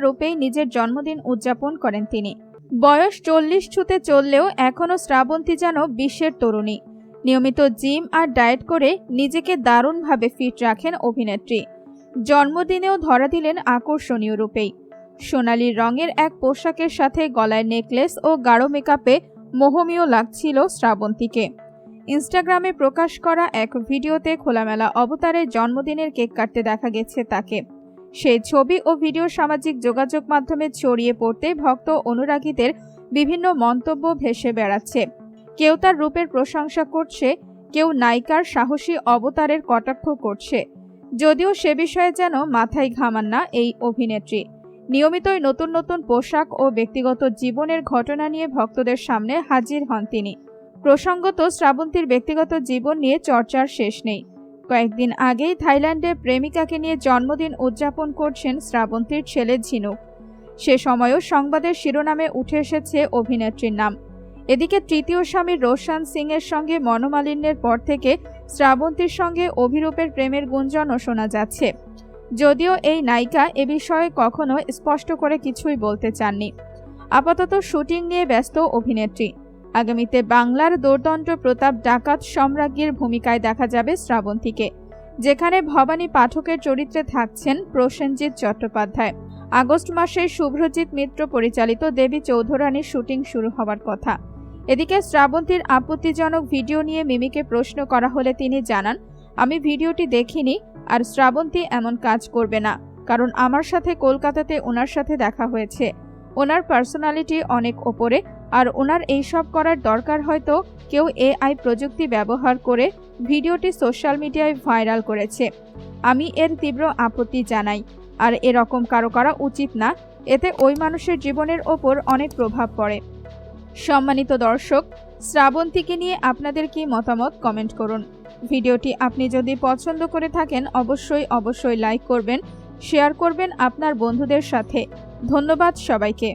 রূপেই নিজের জন্মদিন উদযাপন করেন তিনি। বয়স 40 ছুঁতে চললেও এখনও শ্রাবন্তী যেন বিশ্বের তরুণী। নিয়মিত জিম আর ডায়েট করে নিজেকে দারুণভাবে ফিট রাখেন অভিনেত্রী। জন্মদিনেও ধরা দিলেন আকর্ষণীয় রূপেই। সোনালি রঙের এক পোশাকের সাথে গলায় নেকলেস ও গাঢ় মেকআপে মোহনীয় লাগছিল শ্রাবন্তীকে। ইনস্টাগ্রামে প্রকাশ করা এক ভিডিওতে খোলামেলা অবতারে জন্মদিনের কেক কাটতে দেখা গেছে তাকে। সেই ছবি ও ভিডিও সামাজিক যোগাযোগ মাধ্যমে ছড়িয়ে পড়তে ভক্ত অনুরাগীদের বিভিন্ন মন্তব্য ভেসে বেড়াচ্ছে। কেউ তার রূপের প্রশংসা করছে, কেউ নায়িকার সাহসী অবতারের কটাক্ষ করছে। যদিও সে বিষয়ে যেন মাথায় ঘামান না এই অভিনেত্রী। নিয়মিতই নতুন নতুন পোশাক ও ব্যক্তিগত জীবনের ঘটনা নিয়ে ভক্তদের সামনে হাজির হন তিনি। প্রসঙ্গত, শ্রাবন্তীর ব্যক্তিগত জীবন নিয়ে চর্চার শেষ নেই। কয়েকদিন আগেই থাইল্যান্ডে প্রেমিকাকে নিয়ে জন্মদিন উদযাপন করছেন শ্রাবন্তীর ছেলে ঝিনুক। সে সময়ও সংবাদের শিরোনামে উঠে এসেছে অভিনেত্রীর নাম। এদিকে তৃতীয় স্বামী রোশন সিং এর সঙ্গে মনোমালিন্যের পর থেকে শ্রাবন্তীর সঙ্গে অভিরূপের প্রেমের গুঞ্জনও শোনা যাচ্ছে। যদিও এই নায়িকা এ বিষয়ে কখনো স্পষ্ট করে কিছুই বলতে চাননি। আপাতত শুটিং নিয়ে ব্যস্ত অভিনেত্রী। আগামীতে বাংলার দোর্দণ্ড প্রতাপ ডাকাত সম্রাজ্ঞীর ভূমিকায় দেখা যাবে শ্রাবন্তীকে, যেখানে ভবানী পাঠকের চরিত্রে থাকছেন প্রসেনজিৎ চট্টোপাধ্যায়। আগস্ট মাসে শুভ্রজিৎ মিত্র পরিচালিত দেবী চৌধুরানীর শুটিং শুরু হওয়ার কথা। এদিকে শ্রাবন্তীর আপত্তিজনক ভিডিও নিয়ে মিমিকে প্রশ্ন করা হলে তিনি জানান, আমি ভিডিওটি দেখিনি, আর শ্রাবন্তী এমন কাজ করবে না, কারণ আমার সাথে কলকাতাতে ওনার সাথে দেখা হয়েছে। ওনার পার্সোনালিটি অনেক ওপরে, আর ওনার এইসব করার দরকার হয়তো কেউ এআই প্রযুক্তি ব্যবহার করে ভিডিওটি সোশ্যাল মিডিয়ায় ভাইরাল করেছে। আমি এর তীব্র আপত্তি জানাই, আর এরকম কারো করা উচিত না। এতে ওই মানুষের জীবনের ওপর অনেক প্রভাব পড়ে। সম্মানিত দর্শক, শ্রাবন্তীকে নিয়ে আপনাদের কি মতামত কমেন্ট করুন। ভিডিওটি আপনি যদি পছন্দ করে থাকেন অবশ্যই লাইক করবেন, শেয়ার করবেন আপনার বন্ধুদের সাথে। ধন্যবাদ সবাইকে।